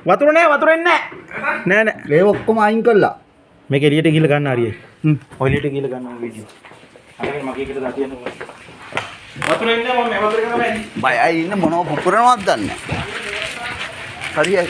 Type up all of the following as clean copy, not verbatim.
වතුර එන්නේ නෑ නෑ. ලේ ඔක්කොම අයින් කළා. මේක එළියට ගිහලා ගන්න හරියයි. ඔය එළියට ගිහලා ගන්න වීඩියෝ. අරගෙන මගේ එකට දා තියන්න ඕනේ. වතුර එන්නේ මම මේ වතුර ගන්න බෑ. බයයි ඉන්න මොනව පුපුරනවද දන්නේ. හරියයි.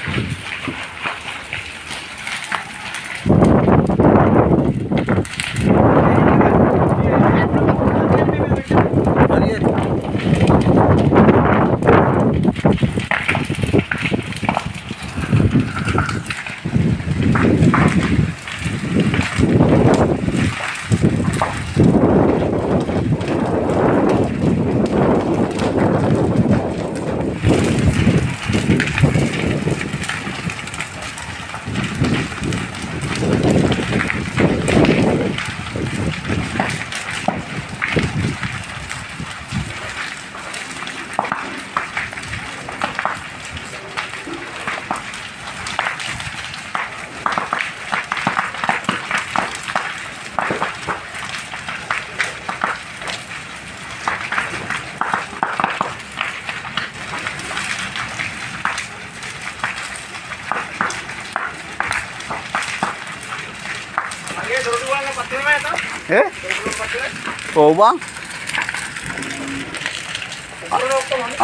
ඔව් බං.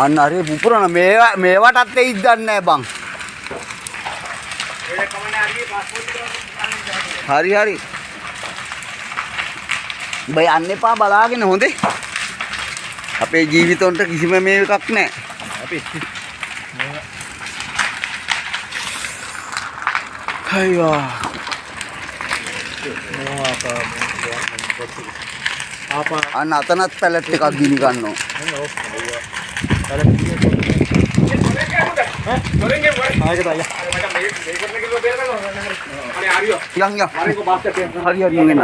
අන්න හරි පුපුරන මේවටත් එයිද දන්නේ නැහැ බං. හරි හරි. බයි යන්න එපා බලාගෙන හොඳේ. අපේ ජීවිතොන්ට කිසිම මේ එකක් නැහැ. අපි අයියෝ. අන්න අතනත් පැලට් එකක් ගිනි ගන්නවා. යන් හරි හරි එන්න.